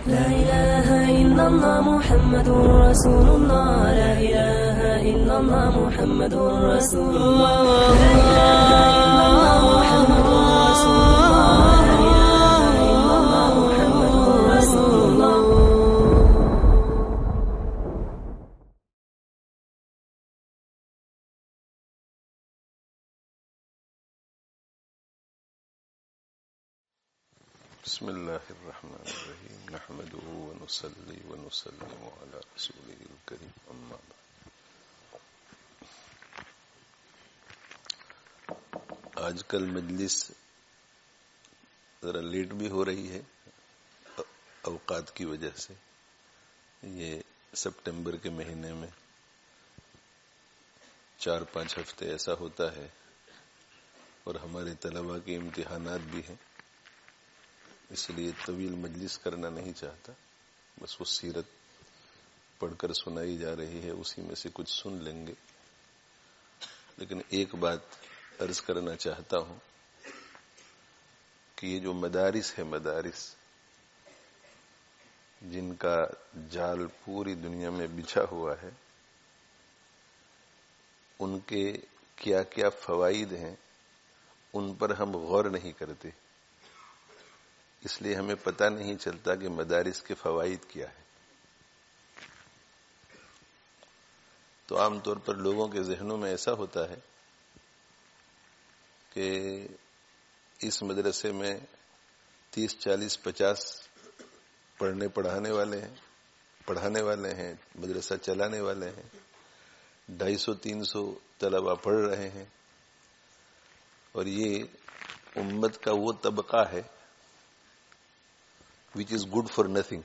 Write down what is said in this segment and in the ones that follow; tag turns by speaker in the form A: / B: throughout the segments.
A: لا إله إلا الله محمد رسول الله لا إله إلا الله محمد رسول الله لا إله إلا الله محمد رسول الله لا إله إلا الله محمد رسول الله.
B: بسم الله الرحمن الرحيم نحمده ونصلي ونسلم على رسوله الكريم أما بعد. آج کل مجلس ذرا لیٹ بھی ہو رہی ہے اوقات کی وجہ سے. یہ سپٹمبر کے مہینے میں 4-5 ہفتے ایسا ہوتا ہے اور ہمارے طلباء کے امتحانات بھی ہیں، اس لیے طویل مجلس کرنا نہیں چاہتا. بس وہ سیرت پڑھ کر سنائی جا رہی ہے، اسی میں سے کچھ سن لیں گے. لیکن ایک بات عرض کرنا چاہتا ہوں کہ یہ جو مدارس ہے، مدارس جن کا جال پوری دنیا میں بچھا ہوا ہے، ان کے کیا کیا فوائد ہیں ان پر ہم غور نہیں کرتے. اس لیے ہمیں پتہ نہیں چلتا کہ مدارس کے فوائد کیا ہے. تو عام طور پر لوگوں کے ذہنوں میں ایسا ہوتا ہے کہ اس مدرسے میں 30, 40, 50 پڑھانے والے ہیں، مدرسہ چلانے والے ہیں، 250-300 طلباء پڑھ رہے ہیں، اور یہ امت کا وہ طبقہ ہے which is good for nothing.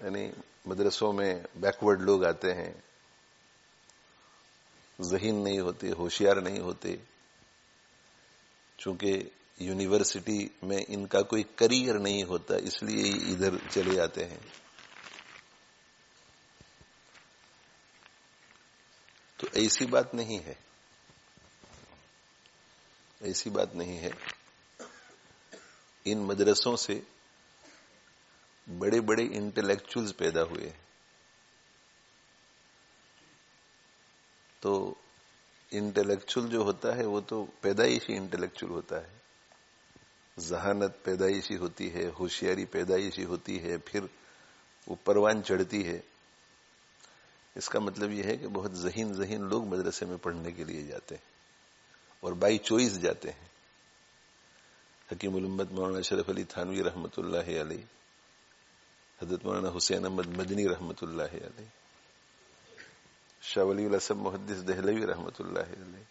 B: یعنی مدرسوں میں بیکورڈ لوگ آتے ہیں، ذہین نہیں ہوتے، ہوشیار نہیں ہوتے، چونکہ یونیورسٹی میں ان کا کوئی کریئر نہیں ہوتا، اس لیے ادھر چلے آتے ہیں. تو ایسی بات نہیں ہے، ایسی بات نہیں ہے. ان مدرسوں سے بڑے بڑے انٹلیکچوئلز پیدا ہوئے. تو انٹلیکچوئل جو ہوتا ہے وہ تو پیدائشی انٹلیکچوئل ہوتا ہے. ذہانت پیدائشی ہوتی ہے، ہوشیاری پیدائشی ہوتی ہے، پھر وہ پروان چڑھتی ہے. اس کا مطلب یہ ہے کہ بہت ذہین لوگ مدرسے میں پڑھنے کے لیے جاتے ہیں اور بائی چوائس جاتے ہیں. حکیم الامت مولانا اشرف علی تھانوی رحمۃ اللہ علیہ، حضرت مولانا حسین احمد مدنی رحمۃ اللہ علیہ، شاہ ولی اللہ صاحب محدث دہلوی رحمۃ اللہ علیہ،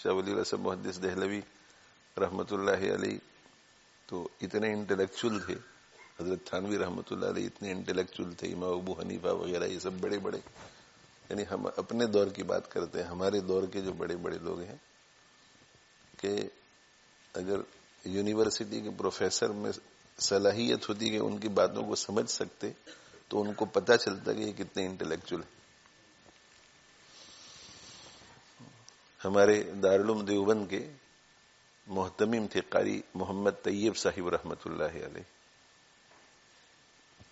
B: شاہ ولی اللہ صاحب محدث دہلوی رحمۃ اللہ علیہ تو اتنے انٹلیکچوئل تھے. حضرت تھانوی رحمۃ اللہ علیہ اتنے انٹلیکچوئل تھے. امام ابو حنیفہ وغیرہ یہ سب بڑے بڑے، یعنی ہم اپنے دور کی بات کرتے ہیں، ہمارے دور کے جو بڑے بڑے لوگ ہیں، کہ اگر یونیورسٹی کے پروفیسر میں صلاحیت ہوتی کہ ان کی باتوں کو سمجھ سکتے تو ان کو پتہ چلتا کہ یہ کتنے انٹلیکچوئل ہیں. ہمارے دارالعلوم دیوبند کے محتمم تھے قاری محمد طیب صاحب رحمۃ اللہ علیہ.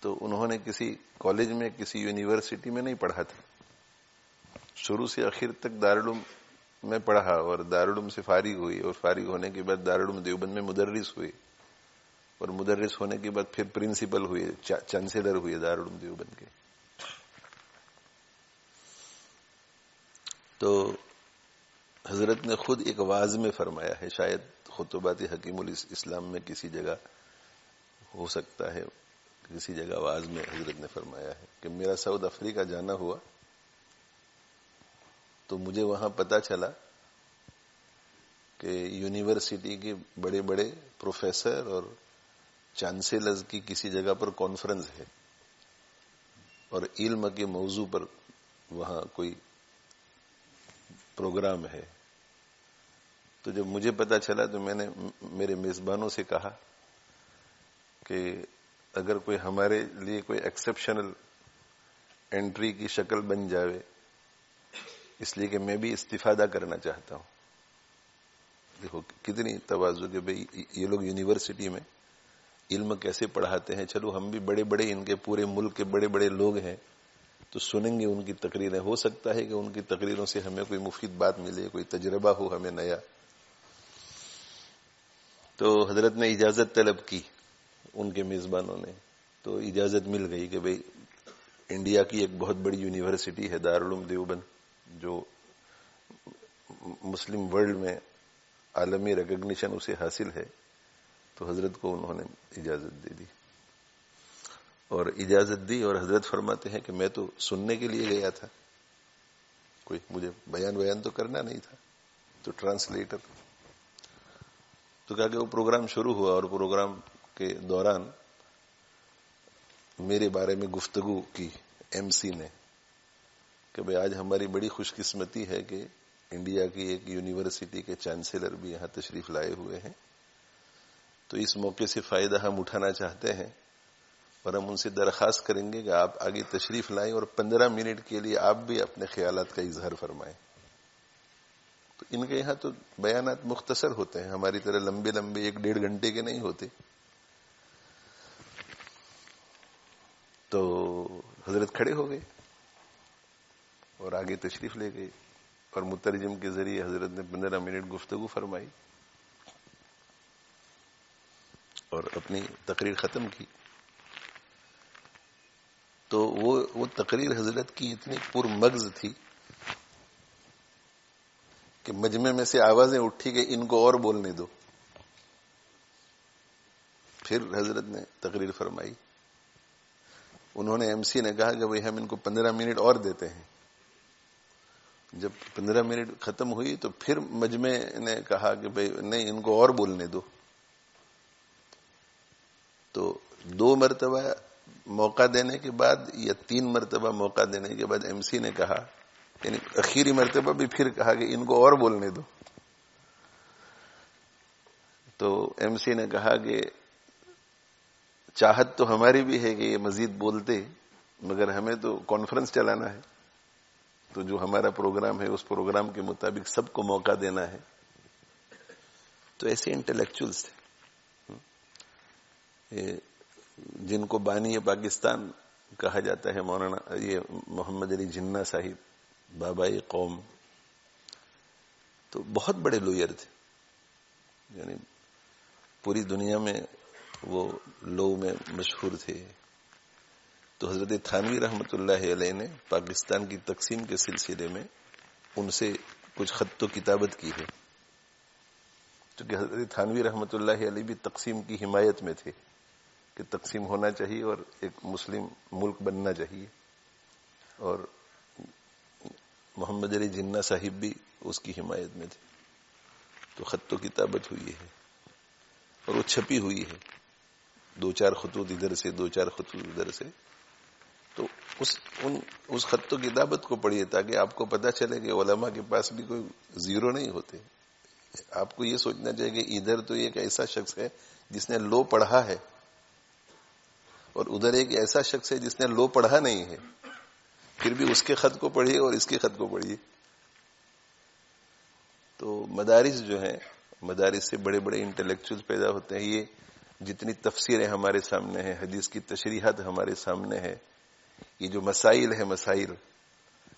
B: تو انہوں نے کسی کالج میں، کسی یونیورسٹی میں نہیں پڑھا تھا. شروع سے آخر تک دارالعلوم میں پڑھا اور دارالعلوم سے فارغ ہوئی، اور فارغ ہونے کے بعد دارالعلوم دیوبند میں مدرس ہوئے، اور مدرس ہونے کے بعد پھر پرنسپل ہوئے، چانسلر ہوئے دارالعلوم دیوبند کے. تو حضرت نے خود ایک واعظ میں فرمایا ہے، شاید خطبات حکیم الاسلام میں کسی جگہ ہو سکتا ہے، کسی جگہ واعظ میں حضرت نے فرمایا ہے کہ میرا ساؤتھ افریقہ جانا ہوا تو مجھے وہاں پتہ چلا کہ یونیورسٹی کے بڑے بڑے پروفیسر اور چانسلرز کی کسی جگہ پر کانفرنس ہے اور علم کے موضوع پر وہاں کوئی پروگرام ہے. تو جب مجھے پتہ چلا تو میں نے میرے میزبانوں سے کہا کہ اگر کوئی ہمارے لیے کوئی ایکسیپشنل انٹری کی شکل بن جاوے، اس لیے کہ میں بھی استفادہ کرنا چاہتا ہوں. دیکھو کتنی تواضع کہ بھئی یہ لوگ یونیورسٹی میں علم کیسے پڑھاتے ہیں. چلو ہم بھی بڑے بڑے ان کے پورے ملک کے بڑے بڑے لوگ ہیں تو سنیں گے ان کی تقریریں. ہو سکتا ہے کہ ان کی تقریروں سے ہمیں کوئی مفید بات ملے, کوئی تجربہ ہو ہمیں نیا. تو حضرت نے اجازت طلب کی ان کے میزبانوں نے, تو اجازت مل گئی کہ بھئی انڈیا کی ایک بہت بڑی یونیورسٹی ہے دارالعلوم دیوبند, جو مسلم ورلڈ میں عالمی ریکگنیشن اسے حاصل ہے. تو حضرت کو انہوں نے اجازت دے دی اور اجازت دی, اور حضرت فرماتے ہیں کہ میں تو سننے کے لیے گیا تھا, کوئی مجھے بیان تو کرنا نہیں تھا. تو ٹرانسلیٹر تو کہا کہ وہ پروگرام شروع ہوا اور پروگرام کے دوران میرے بارے میں گفتگو کی ایم سی نے کہ بھئی آج ہماری بڑی خوش قسمتی ہے کہ انڈیا کی ایک یونیورسٹی کے چانسلر بھی یہاں تشریف لائے ہوئے ہیں. تو اس موقع سے فائدہ ہم اٹھانا چاہتے ہیں اور ہم ان سے درخواست کریں گے کہ آپ آگے تشریف لائیں اور 15 منٹ کے لیے آپ بھی اپنے خیالات کا اظہار فرمائیں. تو ان کے یہاں تو بیانات مختصر ہوتے ہیں, ہماری طرح لمبے لمبے 1-1.5 گھنٹے کے نہیں ہوتے. تو حضرت کھڑے ہو گئے اور آگے تشریف لے گئے اور مترجم کے ذریعے حضرت نے 15 منٹ گفتگو فرمائی اور اپنی تقریر ختم کی. تو وہ تقریر حضرت کی اتنی پر مغز تھی کہ مجمع میں سے آوازیں اٹھی کہ ان کو اور بولنے دو. پھر حضرت نے تقریر فرمائی. انہوں نے ایم سی نے کہا کہ بھئی ہم ان کو 15 منٹ اور دیتے ہیں. جب 15 منٹ ختم ہوئی تو پھر مجمع نے کہا کہ بھئی نہیں, ان کو اور بولنے دو. تو 2 مرتبہ موقع دینے کے بعد یا 3 مرتبہ موقع دینے کے بعد ایم سی نے کہا, یعنی آخری مرتبہ بھی پھر کہا کہ ان کو اور بولنے دو. تو ایم سی نے کہا کہ چاہت تو ہماری بھی ہے کہ یہ مزید بولتے, مگر ہمیں تو کانفرنس چلانا ہے, تو جو ہمارا پروگرام ہے اس پروگرام کے مطابق سب کو موقع دینا ہے. تو ایسے انٹلیکچوئلس تھے جن کو بانی پاکستان کہا جاتا ہے. مولانا یہ محمد علی جناح صاحب, بابائی قوم, تو بہت بڑے لوئر تھے, یعنی پوری دنیا میں وہ لو میں مشہور تھے. تو حضرت تھانوی رحمۃ اللہ علیہ نے پاکستان کی تقسیم کے سلسلے میں ان سے کچھ خط و کتابت کی ہے, کیونکہ حضرت تھانوی رحمۃ اللہ علیہ بھی تقسیم کی حمایت میں تھے کہ تقسیم ہونا چاہیے اور ایک مسلم ملک بننا چاہیے. اور محمد علی جناح صاحب بھی اس کی حمایت میں تھے. تو خط و کتابت ہوئی ہے اور وہ چھپی ہوئی ہے, 2-4 خطوط ادھر سے 2-4 خطوط ادھر سے. تو اس خط و کتابت کو پڑھیے تاکہ آپ کو پتہ چلے کہ علماء کے پاس بھی کوئی زیرو نہیں ہوتے. آپ کو یہ سوچنا چاہیے کہ ادھر تو ایک ایسا شخص ہے جس نے لو پڑھا ہے اور ادھر ایک ایسا شخص ہے جس نے لو پڑھا نہیں ہے, پھر بھی اس کے خط کو پڑھیے اور اس کے خط کو پڑھیے. تو مدارس جو ہیں, مدارس سے بڑے بڑے انٹلیکچوئل پیدا ہوتے ہیں. یہ جتنی تفسیریں ہمارے سامنے ہیں, حدیث کی تشریحات ہمارے سامنے ہیں, یہ جو مسائل ہیں مسائل,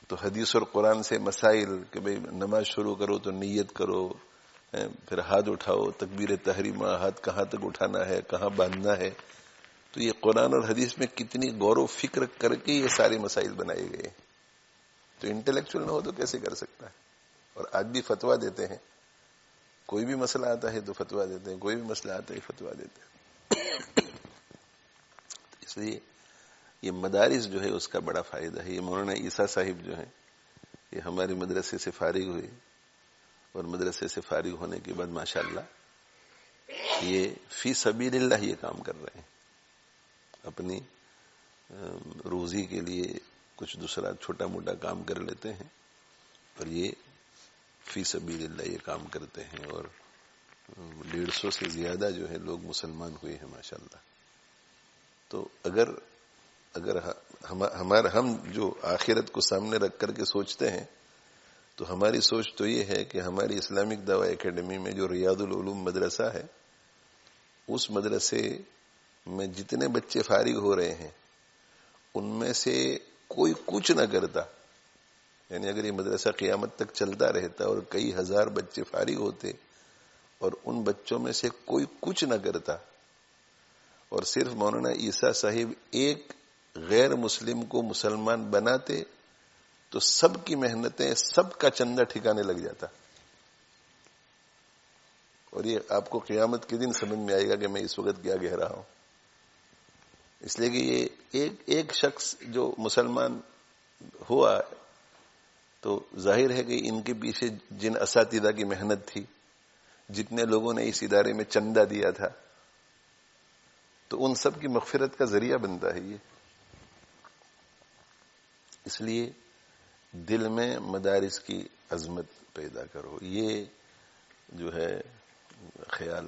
B: تو حدیث اور قرآن سے مسائل کہ بھئی نماز شروع کرو تو نیت کرو, پھر ہاتھ اٹھاؤ, تکبیر تحریمہ, ہاتھ کہاں تک اٹھانا ہے, کہاں باندھنا ہے. تو یہ قرآن اور حدیث میں کتنی غور و فکر کر کے یہ سارے مسائل بنائے گئے. تو انٹلیکچوئل نہ ہو تو کیسے کر سکتا ہے. اور آج بھی فتویٰ دیتے ہیں, کوئی بھی مسئلہ آتا ہے تو فتویٰ دیتے ہیں, کوئی بھی مسئلہ آتا ہے فتویٰ دیتے ہیں. اس لیے یہ مدارس جو ہے اس کا بڑا فائدہ ہے. یہ مولانا عیسیٰ صاحب جو ہیں یہ ہمارے مدرسے سے فارغ ہوئے اور مدرسے سے فارغ ہونے کے بعد ماشاءاللہ یہ فی سبیل اللہ یہ کام کر رہے ہیں. اپنی روزی کے لیے کچھ دوسرا چھوٹا موٹا کام کر لیتے ہیں اور یہ فی سبیل اللہ یہ کام کرتے ہیں. اور 150 سے زیادہ جو ہے لوگ مسلمان ہوئے ہیں ماشاءاللہ. تو اگر ہم جو آخرت کو سامنے رکھ کر کے سوچتے ہیں تو ہماری سوچ تو یہ ہے کہ ہماری اسلامک دعویٰ اکیڈمی میں جو ریاض العلوم مدرسہ ہے اس مدرسے میں جتنے بچے فارغ ہو رہے ہیں ان میں سے کوئی کچھ نہ کرتا، یعنی اگر یہ مدرسہ قیامت تک چلتا رہتا اور کئی ہزار بچے فارغ ہوتے اور ان بچوں میں سے کوئی کچھ نہ کرتا اور صرف مولانا عیسیٰ صاحب ایک غیر مسلم کو مسلمان بناتے تو سب کی محنتیں، سب کا چندہ ٹھکانے لگ جاتا. اور یہ آپ کو قیامت کے دن سمجھ میں آئے گا کہ میں اس وقت کیا کہہ رہا ہوں. اس لیے کہ یہ ایک شخص جو مسلمان ہوا تو ظاہر ہے کہ ان کے پیچھے جن اساتذہ کی محنت تھی، جتنے لوگوں نے اس ادارے میں چندہ دیا تھا، تو ان سب کی مغفرت کا ذریعہ بنتا ہے یہ. اس لیے دل میں مدارس کی عظمت پیدا کرو. یہ جو ہے خیال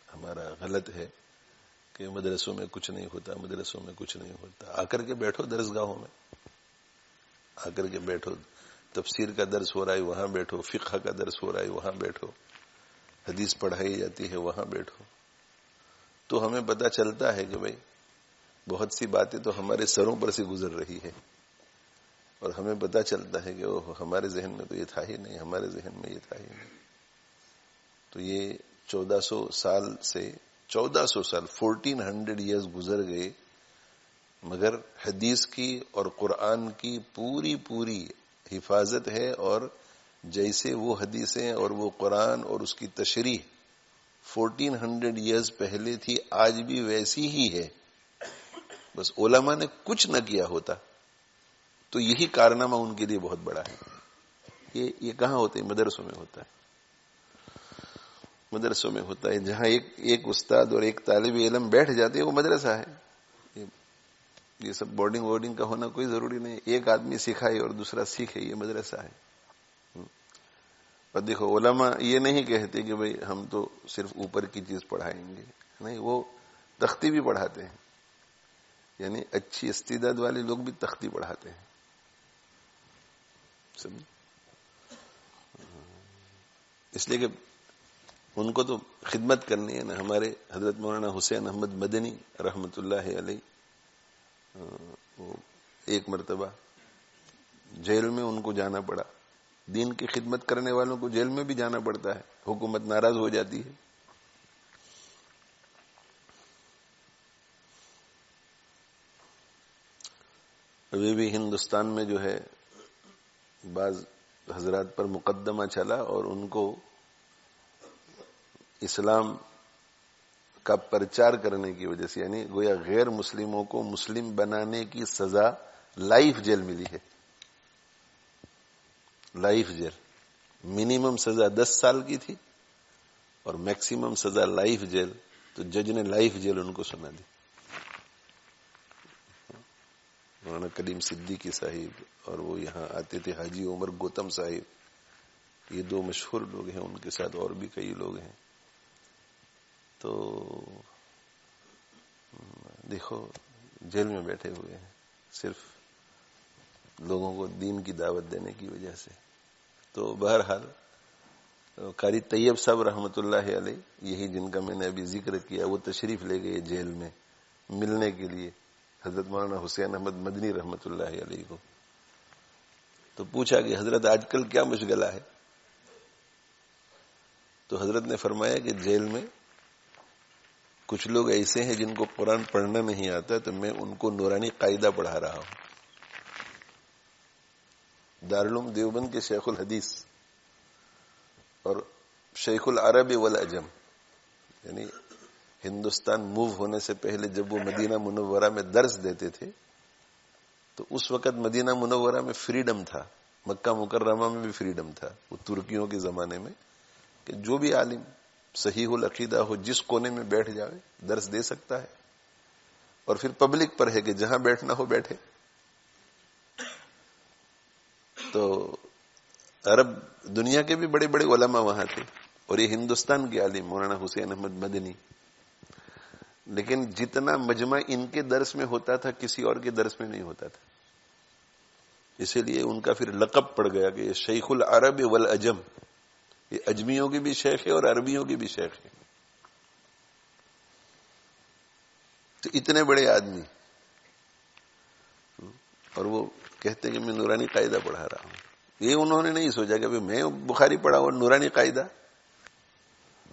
B: ہمارا غلط ہے کہ مدرسوں میں کچھ نہیں ہوتا، مدرسوں میں کچھ نہیں ہوتا. آ کر کے بیٹھو درسگاہوں میں، آ کر کے بیٹھو، تفسیر کا درس ہو رہا ہے وہاں بیٹھو، فقہ کا درس ہو رہا ہے وہاں بیٹھو، حدیث پڑھائی جاتی ہے وہاں بیٹھو. تو ہمیں پتہ چلتا ہے کہ بھئی بہت سی باتیں تو ہمارے سروں پر سے گزر رہی ہے، اور ہمیں پتہ چلتا ہے کہ ہمارے ذہن میں تو یہ تھا ہی نہیں، ہمارے ذہن میں یہ تھا ہی نہیں. تو یہ 1400 سال سے 1400 ایئرز گزر گئے، مگر حدیث کی اور قرآن کی پوری حفاظت ہے. اور جیسے وہ حدیثیں اور وہ قرآن اور اس کی تشریح 1400 ایئرز پہلے تھی، آج بھی ویسی ہی ہے. بس علماء نے کچھ نہ کیا ہوتا تو یہی کارنامہ ان کے لیے بہت بڑا ہے. یہ کہاں ہوتا ہے؟ مدرسوں میں ہوتا ہے. مدرسوں میں ہوتا ہے، جہاں ایک استاد اور ایک طالب علم بیٹھ جاتے ہیں وہ مدرسہ ہے. یہ سب بورڈنگ کا ہونا کوئی ضروری نہیں. ایک آدمی سکھائے اور دوسرا سیکھے، یہ مدرسہ ہے. اور دیکھو علماء یہ نہیں کہتے کہ بھئی ہم تو صرف اوپر کی چیز پڑھائیں گے، نہیں، وہ تختی بھی پڑھاتے ہیں. یعنی اچھی استعداد والے لوگ بھی تختی پڑھاتے ہیں. اس لیے کہ ان کو تو خدمت کرنی ہے نا. ہمارے حضرت مولانا حسین احمد مدنی رحمت اللہ علیہ، وہ ایک مرتبہ جیل میں ان کو جانا پڑا. دین کی خدمت کرنے والوں کو جیل میں بھی جانا پڑتا ہے، حکومت ناراض ہو جاتی ہے. ابھی بھی ہندوستان میں جو ہے بعض حضرات پر مقدمہ چلا اور ان کو اسلام کا پرچار کرنے کی وجہ سے، یعنی گویا غیر مسلموں کو مسلم بنانے کی سزا لائف جیل ملی ہے. لائف جیل، منیمم سزا 10 سال کی تھی اور میکسیمم سزا لائف جیل. تو جج نے لائف جیل ان کو سنا دی. مولانا کلیم صدیقی صاحب اور وہ یہاں آتے تھے حاجی عمر گوتم صاحب، یہ 2 مشہور لوگ ہیں. ان کے ساتھ اور بھی کئی لوگ ہیں. تو دیکھو جیل میں بیٹھے ہوئے ہیں صرف لوگوں کو دین کی دعوت دینے کی وجہ سے. تو بہرحال قاری طیب صاحب رحمت اللہ علیہ، یہی جن کا میں نے ابھی ذکر کیا، وہ تشریف لے گئے جیل میں ملنے کے لیے حضرت مولانا حسین احمد مدنی رحمت اللہ علیہ کو. تو پوچھا کہ حضرت آج کل کیا مشغلہ ہے؟ تو حضرت نے فرمایا کہ جیل میں کچھ لوگ ایسے ہیں جن کو قرآن پڑھنا نہیں آتا، تو میں ان کو نورانی قاعدہ پڑھا رہا ہوں. دارالعلوم دیوبند کے شیخ الحدیث اور شیخ العرب والعجم، یعنی ہندوستان موو ہونے سے پہلے جب وہ مدینہ منورہ میں درس دیتے تھے تو اس وقت مدینہ منورہ میں فریڈم تھا، مکہ مکرمہ میں بھی فریڈم تھا. وہ ترکیوں کے زمانے میں کہ جو بھی عالم صحیح العقیدہ ہو جس کونے میں بیٹھ جائے درس دے سکتا ہے، اور پھر پبلک پر ہے کہ جہاں بیٹھنا ہو بیٹھے. تو عرب دنیا کے بھی بڑے بڑے علماء وہاں تھے اور یہ ہندوستان کے عالم مولانا حسین احمد مدنی. لیکن جتنا مجمع ان کے درس میں ہوتا تھا کسی اور کے درس میں نہیں ہوتا تھا. اسی لیے ان کا پھر لقب پڑ گیا کہ یہ شیخ العرب والعجم، یہ اجمیوں کی بھی شیخ ہے اور عربیوں کی بھی شیخ ہے. تو اتنے بڑے آدمی اور وہ کہتے ہیں کہ میں نورانی قاعدہ پڑھا رہا ہوں. یہ انہوں نے نہیں سوچا کہ میں بخاری پڑھا اور نورانی قاعدہ.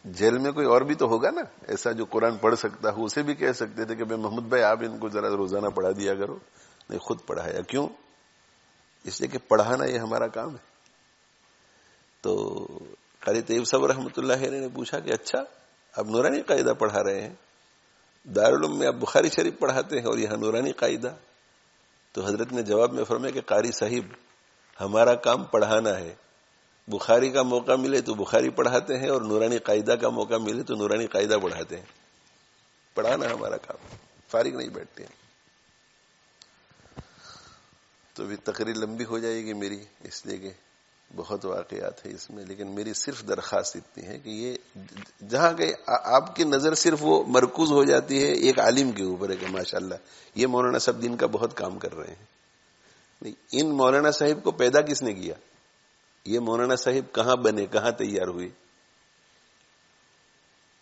B: جیل میں کوئی اور بھی تو ہوگا نا ایسا جو قرآن پڑھ سکتا ہو. اسے بھی کہہ سکتے تھے کہ بھائی محمود بھائی آپ ان کو ذرا روزانہ پڑھا دیا کرو. نہیں، خود پڑھایا. کیوں؟ اس لیے کہ پڑھانا یہ ہمارا کام ہے. تو قاری طیب صاحب رحمۃ اللہ علیہ نے پوچھا کہ اچھا آپ نورانی قاعدہ پڑھا رہے ہیں، دارالعلوم میں آپ بخاری شریف پڑھاتے ہیں اور یہاں نورانی قاعدہ؟ تو حضرت نے جواب میں فرمایا کہ قاری صاحب ہمارا کام پڑھانا ہے. بخاری کا موقع ملے تو بخاری پڑھاتے ہیں اور نورانی قاعدہ کا موقع ملے تو نورانی قاعدہ پڑھاتے ہیں. پڑھانا ہمارا کام، فارغ نہیں بیٹھتے ہیں. تو بھی تقریر لمبی ہو جائے گی میری، اس لیے کہ بہت واقعات ہیں اس میں، لیکن میری صرف درخواست اتنی ہے کہ یہ جہاں کہ آپ کی نظر صرف وہ مرکوز ہو جاتی ہے ایک عالم کے اوپر ہے کہ ماشاءاللہ یہ مولانا صاحب دین کا بہت کام کر رہے ہیں. نہیں، ان مولانا صاحب کو پیدا کس نے کیا؟ یہ مولانا صاحب کہاں بنے، کہاں تیار ہوئے؟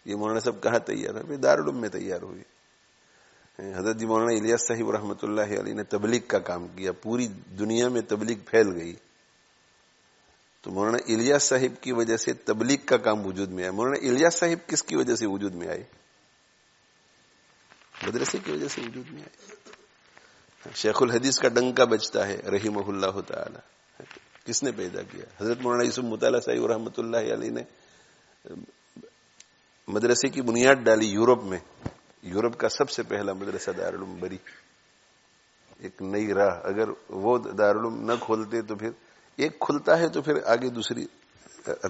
B: یہ مولانا صاحب کہاں تیار ہوئے؟ دارالعلوم میں تیار ہوئے. حضرت جی مولانا الیاس صاحب رحمۃ اللہ علیہ نے تبلیغ کا کام کیا، پوری دنیا میں تبلیغ پھیل گئی. تو مولانا الیاس صاحب کی وجہ سے تبلیغ کا کام وجود میں آیا. مولانا الیاس صاحب کس کی وجہ سے وجود میں آئے؟ مدرسے کی وجہ سے وجود میں آئے. شیخ الحدیث کا ڈنکا بجتا ہے رحمہ اللہ تعالی. کس نے پیدا کیا؟ حضرت مولانا یوسف مطالعہ صاحب رحمۃ اللہ علیہ نے مدرسے کی بنیاد ڈالی یورپ میں. یورپ کا سب سے پہلا مدرسہ دارالعلوم بری، ایک نئی راہ. اگر وہ دارالعلوم نہ کھولتے تو پھر ایک کھلتا ہے تو پھر آگے دوسری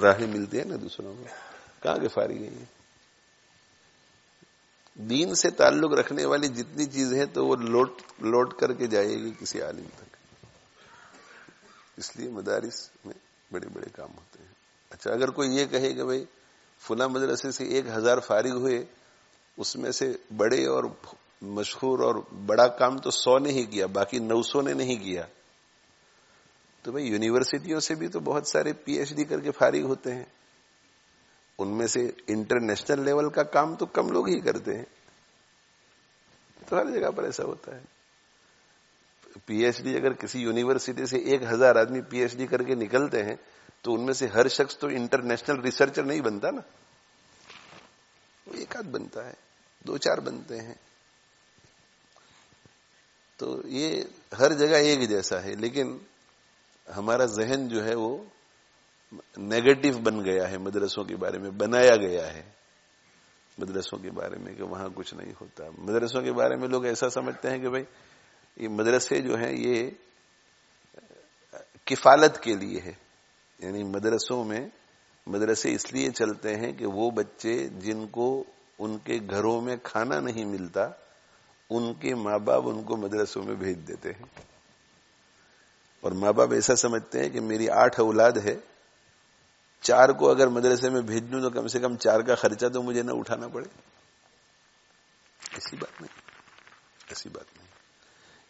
B: راہیں ملتی ہیں نا دوسروں میں. کہاں کے فارغ ہیں؟ دین سے تعلق رکھنے والی جتنی چیز ہے تو وہ لوٹ کر کے جائے گی کسی عالم تک. اس لیے مدارس میں بڑے بڑے کام ہوتے ہیں. اچھا، اگر کوئی یہ کہے کہ بھائی فلاں مدرسے سے 1000 فارغ ہوئے، اس میں سے بڑے اور مشہور اور بڑا کام تو 100 نے ہی کیا، باقی 900 نے نہیں کیا، تو بھائی یونیورسٹیوں سے بھی تو بہت سارے پی ایچ ڈی کر کے فارغ ہوتے ہیں. ان میں سے انٹرنیشنل لیول کا کام تو کم لوگ ہی کرتے ہیں. تو ہر جگہ پر ایسا ہوتا ہے. پی ایچ ڈی اگر کسی یونیورسٹی سے 1000 آدمی پی ایچ ڈی کر کے نکلتے ہیں تو ان میں سے ہر شخص تو انٹرنیشنل ریسرچر نہیں بنتا نا. وہ ایک آدھ بنتا ہے، 2-4 بنتے ہیں. تو یہ ہر جگہ ایک جیسا ہے، لیکن ہمارا ذہن جو ہے وہ نیگیٹو بن گیا ہے. مدرسوں کے بارے میں بنایا گیا ہے، مدرسوں کے بارے میں کہ وہاں کچھ نہیں ہوتا. مدرسوں کے بارے میں لوگ ایسا سمجھتے ہیں کہ بھائی یہ مدرسے جو ہیں یہ کفالت کے لیے ہے. یعنی مدرسے اس لیے چلتے ہیں کہ وہ بچے جن کو ان کے گھروں میں کھانا نہیں ملتا، ان کے ماں باپ ان کو مدرسوں میں بھیج دیتے ہیں. اور ماں باپ ایسا سمجھتے ہیں کہ میری 8 اولاد ہے، 4 کو اگر مدرسے میں بھیج دوں تو کم سے کم 4 کا خرچہ تو مجھے نہ اٹھانا پڑے. ایسی بات نہیں.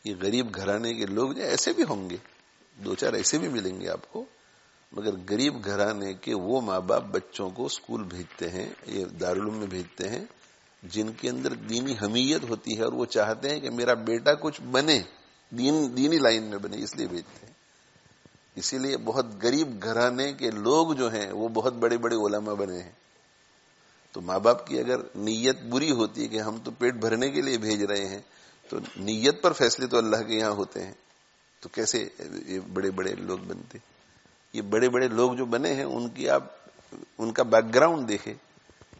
B: یہ غریب گھرانے کے لوگ جو ایسے بھی ہوں گے، 2-4 ایسے بھی ملیں گے آپ کو، مگر غریب گھرانے کے وہ ماں باپ بچوں کو اسکول بھیجتے ہیں، یہ دارالعلوم میں بھیجتے ہیں، جن کے اندر دینی حمیت ہوتی ہے اور وہ چاہتے ہیں کہ میرا بیٹا کچھ بنے، دینی لائن میں بنے، اس لیے بھیجتے ہیں. اسی لیے بہت غریب گھرانے کے لوگ جو ہیں وہ بہت بڑے بڑے علماء بنے ہیں. تو ماں باپ کی اگر نیت بری ہوتی ہے کہ ہم تو پیٹ بھرنے کے لیے بھیج رہے ہیں، تو نیت پر فیصلے تو اللہ کے یہاں ہوتے ہیں. تو کیسے یہ بڑے بڑے لوگ بنتے؟ یہ بڑے بڑے لوگ جو بنے ہیں ان کا بیک گراؤنڈ دیکھیں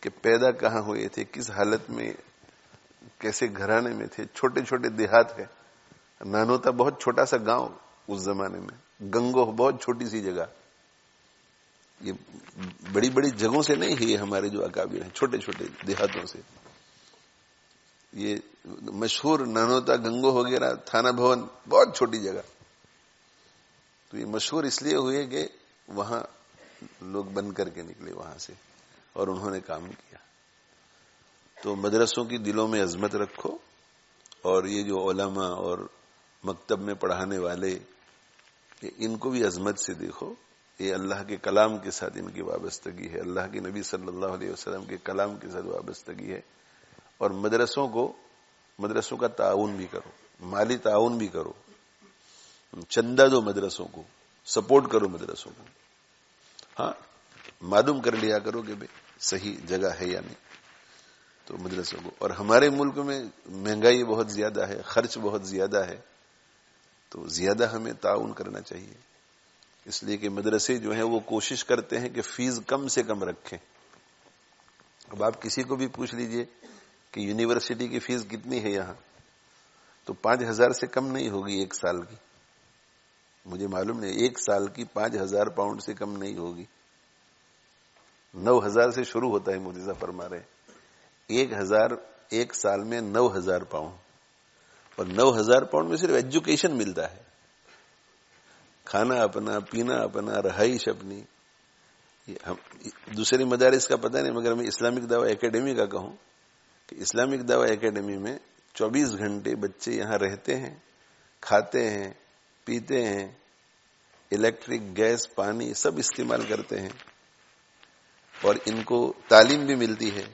B: کہ پیدا کہاں ہوئے تھے، کس حالت میں، کیسے گھرانے میں تھے. چھوٹے چھوٹے دیہات ہے. نانوتا بہت چھوٹا سا گاؤں اس زمانے میں، گنگو بہت چھوٹی سی جگہ. یہ بڑی بڑی جگہوں سے نہیں ہے، یہ ہمارے جو اکابر ہیں چھوٹے چھوٹے دیہاتوں سے. یہ مشہور نانوتا، گنگو وغیرہ، تھانہ بھون بہت چھوٹی جگہ. تو یہ مشہور اس لیے ہوئے کہ وہاں لوگ بن کر کے نکلے وہاں سے اور انہوں نے کام کیا. تو مدرسوں کی دلوں میں عظمت رکھو، اور یہ جو علماء اور مکتب میں پڑھانے والے ان کو بھی عظمت سے دیکھو. یہ اللہ کے کلام کے ساتھ ان کی وابستگی ہے، اللہ کے نبی صلی اللہ علیہ وسلم کے کلام کے ساتھ وابستگی ہے. اور مدرسوں کو مدرسوں کا تعاون بھی کرو، مالی تعاون بھی کرو، چندہ دو مدرسوں کو، سپورٹ کرو مدرسوں کو. ہاں معلوم کر لیا کرو کہ بھئی صحیح جگہ ہے یا نہیں تو مدرسوں کو. اور ہمارے ملک میں مہنگائی بہت زیادہ ہے، خرچ بہت زیادہ ہے، تو زیادہ ہمیں تعاون کرنا چاہیے. اس لیے کہ مدرسے جو ہیں وہ کوشش کرتے ہیں کہ فیس کم سے کم رکھیں. اب آپ کسی کو بھی پوچھ لیجئے کہ یونیورسٹی کی فیس کتنی ہے یہاں، تو 5,000 سے کم نہیں ہوگی ایک سال کی. مجھے معلوم نہیں، ایک سال کی 5,000 پاؤنڈ سے کم نہیں ہوگی. 9,000 سے شروع ہوتا ہے، مودی صاحب فرما رہے ہیں 1,000 ایک سال میں 9,000 پاؤنڈ. اور 9,000 پاؤنڈ میں صرف ایجوکیشن ملتا ہے، کھانا اپنا، پینا اپنا، رہائش اپنی. دوسرے مدارس کا پتہ نہیں، مگر میں اسلامک دعویٰ اکیڈمی کا کہوں کہ اسلامک دعویٰ اکیڈمی میں 24 گھنٹے بچے یہاں رہتے ہیں، کھاتے ہیں، پیتے ہیں، الیکٹرک، گیس، پانی سب استعمال کرتے ہیں، اور ان کو تعلیم بھی ملتی ہے،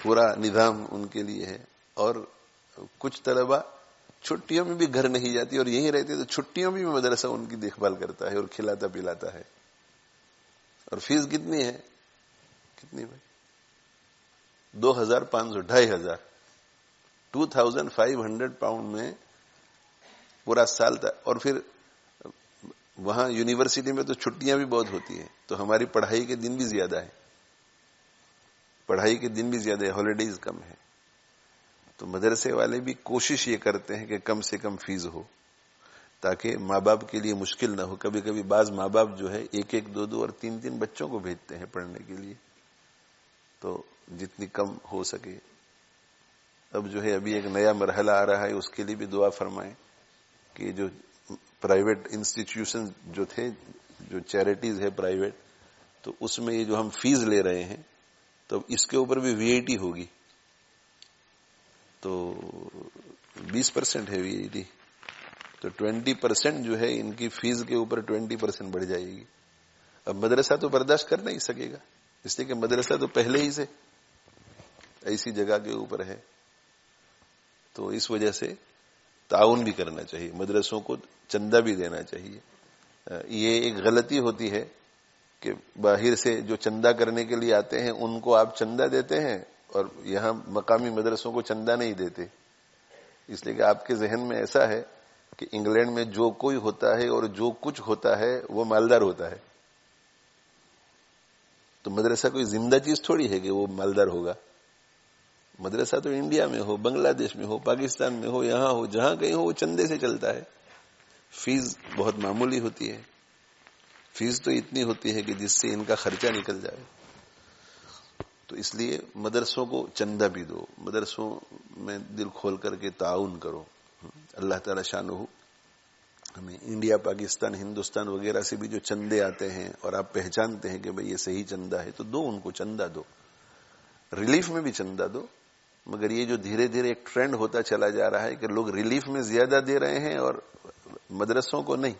B: پورا نظام ان کے لیے ہے. اور کچھ طلبہ چھٹیوں میں بھی گھر نہیں جاتی اور یہیں رہتے، تو چھٹیوں میں بھی مدرسہ ان کی دیکھ بھال کرتا ہے اور کھلاتا پلاتا ہے. اور فیس کتنی ہے؟ کتنی بھائی؟ 2,500، 2,500، 2,500 پاؤنڈ میں پورا سال تھا. اور پھر وہاں یونیورسٹی میں تو چھٹیاں بھی بہت ہوتی ہیں، تو ہماری پڑھائی کے دن بھی زیادہ ہے، پڑھائی کے دن بھی زیادہ ہے، ہالیڈیز کم ہے. تو مدرسے والے بھی کوشش یہ کرتے ہیں کہ کم سے کم فیس ہو، تاکہ ماں باپ کے لیے مشکل نہ ہو. کبھی کبھی بعض ماں باپ جو ہے 1-1، 2-2 اور 3-3 بچوں کو بھیجتے ہیں پڑھنے کے لیے، تو جتنی کم ہو سکے. اب جو ہے ابھی ایک نیا مرحلہ آ رہا ہے، اس کے لیے بھی دعا فرمائیں کہ جو پرائیویٹ انسٹیٹیوشن جو تھے، جو چیریٹیز ہے پرائیویٹ، تو اس میں یہ جو ہم فیس لے رہے ہیں تو اس کے اوپر بھی VAT ہوگی. تو 20% ہے VAT، تو 20% جو ہے ان کی فیس کے اوپر 20% بڑھ جائے گی. اب مدرسہ تو برداشت کر نہیں سکے گا، اس لیے کہ مدرسہ تو پہلے ہی سے ایسی جگہ کے اوپر ہے. تو اس وجہ سے تعاون بھی کرنا چاہیے، مدرسوں کو چندہ بھی دینا چاہیے. یہ ایک غلطی ہوتی ہے کہ باہر سے جو چندہ کرنے کے لیے آتے ہیں ان کو آپ چندہ دیتے ہیں اور یہاں مقامی مدرسوں کو چندہ نہیں دیتے. اس لیے کہ آپ کے ذہن میں ایسا ہے کہ انگلینڈ میں جو کوئی ہوتا ہے اور جو کچھ ہوتا ہے وہ مالدار ہوتا ہے. تو مدرسہ کوئی زندہ چیز تھوڑی ہے کہ وہ مالدار ہوگا. مدرسہ تو انڈیا میں ہو، بنگلہ دیش میں ہو، پاکستان میں ہو، یہاں ہو، جہاں کہیں ہو، وہ چندے سے چلتا ہے. فیس بہت معمولی ہوتی ہے، فیس تو اتنی ہوتی ہے کہ جس سے ان کا خرچہ نکل جائے. تو اس لیے مدرسوں کو چندہ بھی دو، مدرسوں میں دل کھول کر کے تعاون کرو. اللہ تعالی شانہ ہمیں انڈیا، پاکستان، ہندوستان وغیرہ سے بھی جو چندے آتے ہیں اور آپ پہچانتے ہیں کہ بھئی یہ صحیح چندہ ہے، تو دو، ان کو چندہ دو. ریلیف میں بھی چندہ دو. مگر یہ جو دھیرے دھیرے ایک ٹرینڈ ہوتا چلا جا رہا ہے کہ لوگ ریلیف میں زیادہ دے رہے ہیں اور مدرسوں کو نہیں،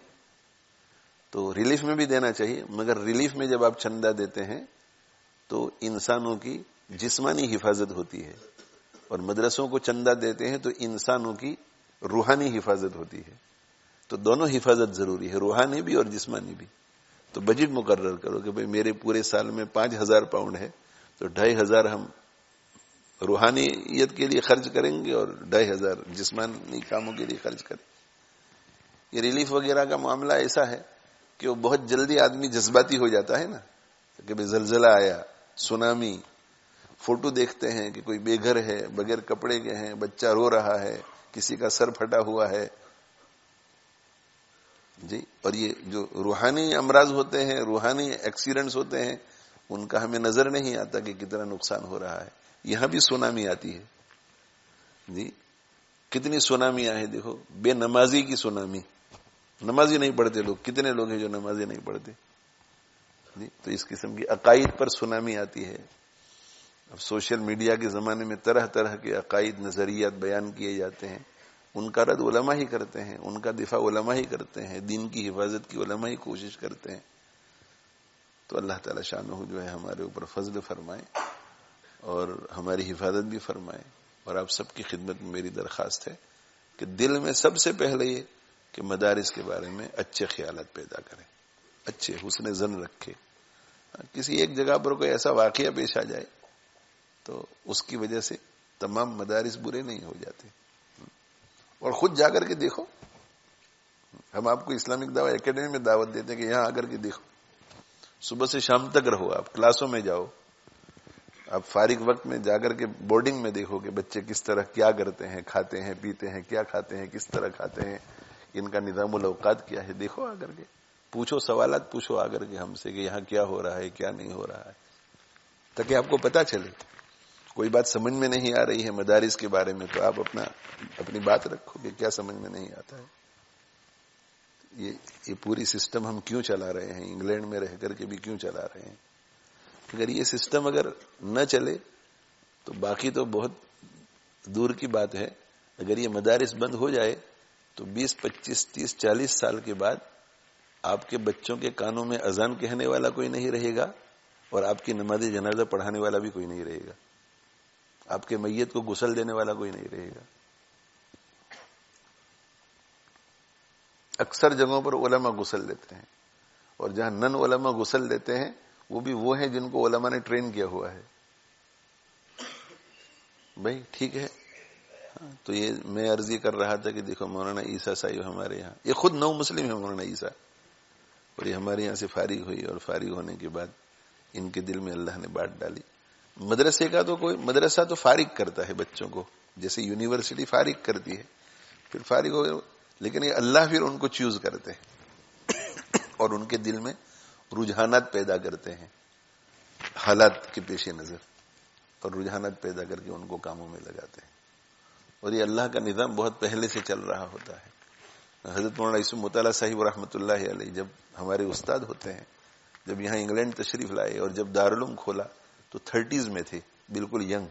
B: تو ریلیف میں بھی دینا چاہیے. مگر ریلیف میں جب آپ چندہ دیتے ہیں تو انسانوں کی جسمانی حفاظت ہوتی ہے، اور مدرسوں کو چندہ دیتے ہیں تو انسانوں کی روحانی حفاظت ہوتی ہے. تو دونوں حفاظت ضروری ہے، روحانی بھی اور جسمانی بھی. تو بجٹ مقرر کرو کہ بھئی میرے پورے سال میں 5,000 پاؤنڈ ہے، تو 2,500 ہم روحانیت کے لیے خرچ کریں گے اور 2,500 جسمانی کاموں کے لیے خرچ کریں. یہ ریلیف وغیرہ کا معاملہ ایسا ہے کہ وہ بہت جلدی آدمی جذباتی ہو جاتا ہے نا، کہ بھئی زلزلہ آیا، سونامی، فوٹو دیکھتے ہیں کہ کوئی بے گھر ہے، بغیر کپڑے کے ہیں، بچہ رو رہا ہے، کسی کا سر پھٹا ہوا ہے جی. اور یہ جو روحانی امراض ہوتے ہیں، روحانی ایکسیڈنٹس ہوتے ہیں، ان کا ہمیں نظر نہیں آتا کہ کتنا نقصان ہو رہا ہے. یہاں بھی سونامی آتی ہے جی. کتنی سونامیاں ہیں دیکھو، بے نمازی کی سونامی. نمازی نہیں پڑھتے لوگ، کتنے لوگ ہیں جو نمازی نہیں پڑھتے جی. تو اس قسم کی عقائد پر سونامی آتی ہے. اب سوشل میڈیا کے زمانے میں طرح طرح کے عقائد، نظریات بیان کیے جاتے ہیں، ان کا رد علماء ہی کرتے ہیں، ان کا دفاع علماء ہی کرتے ہیں، دین کی حفاظت کی علماء ہی کوشش کرتے ہیں. تو اللہ تعالی شانہ جو ہے ہمارے اوپر فضل فرمائے اور ہماری حفاظت بھی فرمائے. اور آپ سب کی خدمت میں میری درخواست ہے کہ دل میں سب سے پہلے یہ کہ مدارس کے بارے میں اچھے خیالات پیدا کریں، اچھے حسن ظن رکھے. کسی ایک جگہ پر کوئی ایسا واقعہ پیش آ جائے تو اس کی وجہ سے تمام مدارس برے نہیں ہو جاتے. اور خود جا کر کے دیکھو، ہم آپ کو اسلامک دعوت اکیڈمی میں دعوت دیتے ہیں کہ یہاں آ کر کے دیکھو، صبح سے شام تک رہو، آپ کلاسوں میں جاؤ، آپ فارغ وقت میں جا کر کے بورڈنگ میں دیکھو کہ بچے کس طرح کیا کرتے ہیں، کھاتے ہیں، پیتے ہیں، کیا کھاتے ہیں، کس طرح کھاتے ہیں، ان کا نظام الاوقات کیا ہے. دیکھو آ کر کے، پوچھو، سوالات پوچھو آ کر کے ہم سے کہ یہاں کیا ہو رہا ہے، کیا نہیں ہو رہا ہے، تاکہ آپ کو پتا چلے. کوئی بات سمجھ میں نہیں آ رہی ہے مدارس کے بارے میں تو آپ اپنی بات رکھو کہ کیا سمجھ میں نہیں آتا ہے. یہ پوری سسٹم ہم کیوں چلا رہے ہیں، انگلینڈ میں رہ کر کے بھی کیوں چلا رہے ہیں. اگر یہ سسٹم اگر نہ چلے تو باقی تو بہت دور کی بات ہے. اگر یہ مدارس بند ہو جائے تو 20, 25, 30, 40 سال کے بعد آپ کے بچوں کے کانوں میں اذان کہنے والا کوئی نہیں رہے گا اور آپ کی نماز جنازہ پڑھانے والا بھی کوئی نہیں رہے گا، آپ کے میت کو غسل دینے والا کوئی نہیں رہے گا. اکثر جگہوں پر علماء غسل دیتے ہیں، اور جہاں نن علماء غسل دیتے ہیں وہ بھی وہ ہیں جن کو علماء نے ٹرین کیا ہوا ہے. بھائی ٹھیک ہے. تو یہ میں عرض یہ کر رہا تھا کہ دیکھو مولانا عیسیٰ صاحب ہمارے یہاں، یہ خود نو مسلم ہے مولانا عیسیٰ، اور یہ ہمارے یہاں سے فارغ ہوئی، اور فارغ ہونے کے بعد ان کے دل میں اللہ نے بات ڈالی. مدرسے کا تو کوئی مدرسہ تو فارغ کرتا ہے بچوں کو، جیسے یونیورسٹی فارغ کرتی ہے، پھر فارغ ہو، لیکن یہ اللہ پھر ان کو چوز کرتے ہیں اور ان کے دل میں رجحانات پیدا کرتے ہیں حالات کے پیش نظر، اور رجحانات پیدا کر کے ان کو کاموں میں لگاتے ہیں. اور یہ اللہ کا نظام بہت پہلے سے چل رہا ہوتا ہے. حضرت مولانا یوسف مطالعہ صاحب رحمۃ اللہ علیہ جب ہمارے استاد ہوتے ہیں، جب یہاں انگلینڈ تشریف لائے اور جب دارالعلوم کھولا تو 30s میں تھے، بالکل ینگ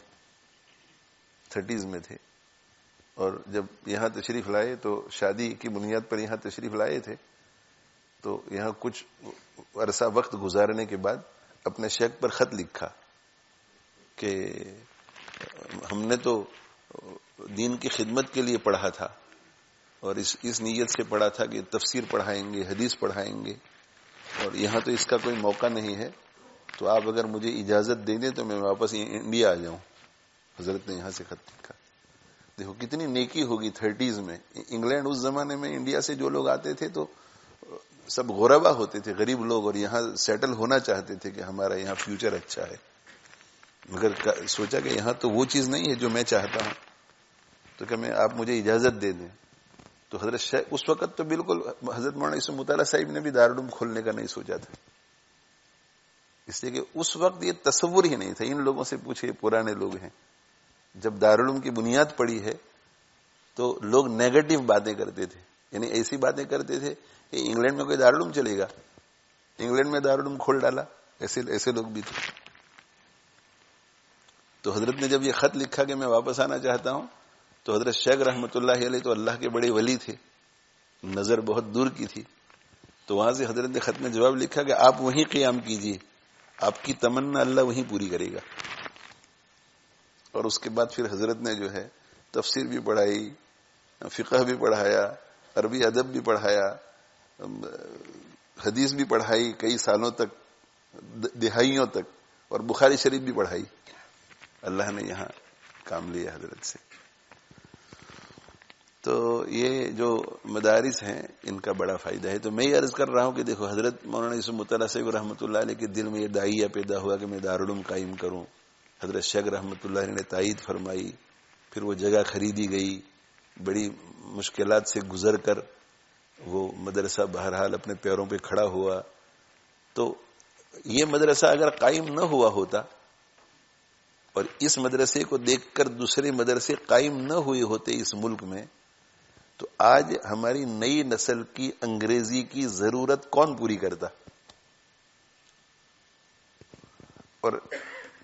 B: 30s میں تھے. اور جب یہاں تشریف لائے تو شادی کی بنیاد پر یہاں تشریف لائے تھے، تو یہاں کچھ عرصہ وقت گزارنے کے بعد اپنے شیخ پر خط لکھا کہ ہم نے تو دین کی خدمت کے لیے پڑھا تھا، اور اس نیت سے پڑھا تھا کہ تفسیر پڑھائیں گے، حدیث پڑھائیں گے، اور یہاں تو اس کا کوئی موقع نہیں ہے، تو آپ اگر مجھے اجازت دے دیں تو میں واپس انڈیا آ جاؤں. حضرت نے یہاں سے خط لکھا. دیکھو کتنی نیکی ہوگی 30s میں. انگلینڈ اس زمانے میں انڈیا سے جو لوگ آتے تھے تو سب غربا ہوتے تھے، غریب لوگ، اور یہاں سیٹل ہونا چاہتے تھے کہ ہمارا یہاں فیوچر اچھا ہے، مگر سوچا کہ یہاں تو وہ چیز نہیں ہے جو میں چاہتا ہوں، تو کہ میں آپ مجھے اجازت دے دیں. تو حضرت اس وقت تو بالکل حضرت مولانا یوسف مطالعہ صاحب نے بھی دارالعلوم کھولنے کا نہیں سوچا تھا، اس لیے کہ اس وقت یہ تصور ہی نہیں تھا. ان لوگوں سے پوچھے، پرانے لوگ ہیں، جب دارالعلوم کی بنیاد پڑی ہے تو لوگ نیگیٹو باتیں کرتے تھے، یعنی ایسی باتیں کرتے تھے کہ انگلینڈ میں کوئی دارالعلوم چلے گا، انگلینڈ میں دارالعلوم کھول ڈالا، ایسے لوگ بھی تھے. تو حضرت نے جب یہ خط لکھا کہ میں واپس آنا چاہتا ہوں، تو حضرت شیخ رحمۃ اللہ علیہ تو اللہ کے بڑے ولی تھے، نظر بہت دور کی تھی. تو وہاں سے حضرت نے خط میں جواب لکھا کہ آپ وہیں قیام کیجئے، آپ کی تمنا اللہ وہیں پوری کرے گا. اور اس کے بعد پھر حضرت نے جو ہے تفسیر بھی پڑھائی، فقہ بھی پڑھایا، عربی ادب بھی پڑھایا، حدیث بھی پڑھائی کئی سالوں تک، دہائیوں تک، اور بخاری شریف بھی پڑھائی. اللہ نے یہاں کام لیا حضرت سے. تو یہ جو مدارس ہیں ان کا بڑا فائدہ ہے. تو میں یہ عرض کر رہا ہوں کہ دیکھو حضرت مولانا یوسف مطالعہ صاحب رحمۃ اللہ علیہ کے دل میں یہ داعیہ پیدا ہوا کہ میں دارالعلوم قائم کروں. حضرت شیخ رحمۃ اللہ علیہ نے تائید فرمائی، پھر وہ جگہ خریدی گئی، بڑی مشکلات سے گزر کر وہ مدرسہ بہرحال اپنے پیروں پہ کھڑا ہوا. تو یہ مدرسہ اگر قائم نہ ہوا ہوتا اور اس مدرسے کو دیکھ کر دوسرے مدرسے قائم نہ ہوئے ہوتے اس ملک میں، تو آج ہماری نئی نسل کی انگریزی کی ضرورت کون پوری کرتا؟ اور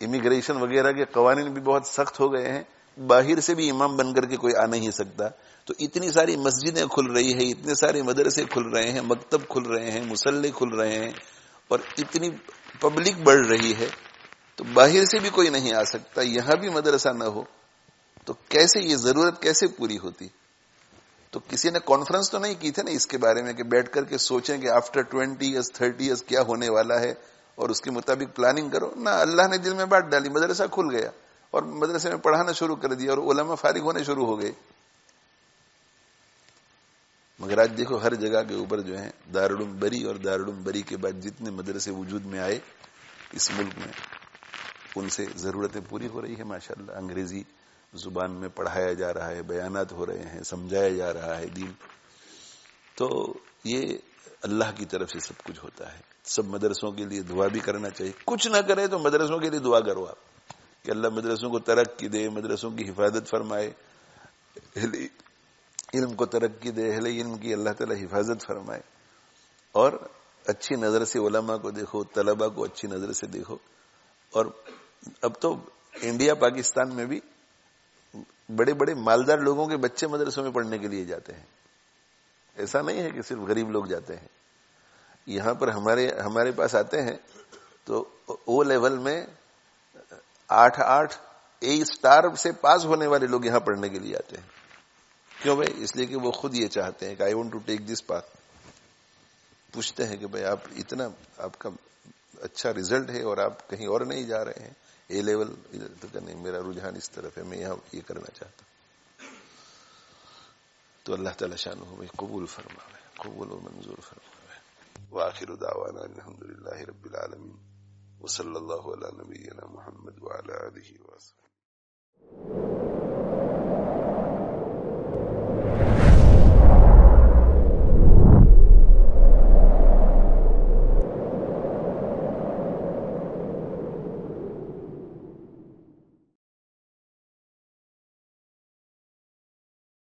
B: امیگریشن وغیرہ کے قوانین بھی بہت سخت ہو گئے ہیں، باہر سے بھی امام بن کر کے کوئی آ نہیں سکتا. تو اتنی ساری مسجدیں کھل رہی ہیں، اتنے سارے مدرسے کھل رہے ہیں، مکتب کھل رہے ہیں، مصلے کھل رہے ہیں، اور اتنی پبلک بڑھ رہی ہے، تو باہر سے بھی کوئی نہیں آ سکتا. یہاں بھی مدرسہ نہ ہو تو کیسے یہ ضرورت کیسے پوری ہوتی؟ تو کسی نے کانفرنس تو نہیں کی تھی نا اس کے بارے میں کہ بیٹھ کر کے سوچیں کہ آفٹر 20 ایئرز 30 ایئرز کیا ہونے والا ہے اور اس کے مطابق پلاننگ کرو. نہ، اللہ نے دل میں بات ڈالی، مدرسہ کھل گیا اور مدرسے میں پڑھانا شروع کر دیا اور علماء فارغ ہونے شروع ہو گئے. مگر آج دیکھو ہر جگہ کے اوپر جو ہے دارالعلوم بری، اور دارالعلوم بری کے بعد جتنے مدرسے وجود میں آئے اس ملک میں ان سے ضرورتیں پوری ہو رہی ہے ماشاءاللہ. انگریزی زبان میں پڑھایا جا رہا ہے، بیانات ہو رہے ہیں، سمجھایا جا رہا ہے دین. تو یہ اللہ کی طرف سے سب کچھ ہوتا ہے. سب مدرسوں کے لیے دعا بھی کرنا چاہیے. کچھ نہ کرے تو مدرسوں کے لیے دعا کرو آپ کہ اللہ مدرسوں کو ترقی دے، مدرسوں کی حفاظت فرمائے، علم کو ترقی دے، اہل علم کی اللہ تعالی حفاظت فرمائے. اور اچھی نظر سے علماء کو دیکھو، طلباء کو اچھی نظر سے دیکھو. اور اب تو انڈیا پاکستان میں بھی بڑے بڑے مالدار لوگوں کے بچے مدرسوں میں پڑھنے کے لیے جاتے ہیں. ایسا نہیں ہے کہ صرف غریب لوگ جاتے ہیں. یہاں پر ہمارے پاس آتے ہیں تو او لیول میں 8 اے اسٹار سے پاس ہونے والے لوگ یہاں پڑھنے کے لیے آتے ہیں. کیوں بھائی؟ اس لیے کہ وہ خود یہ چاہتے ہیں کہ I want to take this path. پوچھتے ہیں کہ بھائی آپ اتنا، آپ کا اچھا رزلٹ ہے اور آپ کہیں اور نہیں جا رہے ہیں، اے لیول ادھر تو نہیں، میرا رجحان اس طرف ہے، میں یہاں یہ کرنا چاہتا ہوں. تو اللہ تعالی شانہ بھائی قبول فرمائے، قبول و منظور فرمائے. وآخر دعوانا الحمدللہ رب العالمین وصلی اللہ علی نبینا محمد وعلی آلہ وصحبہ.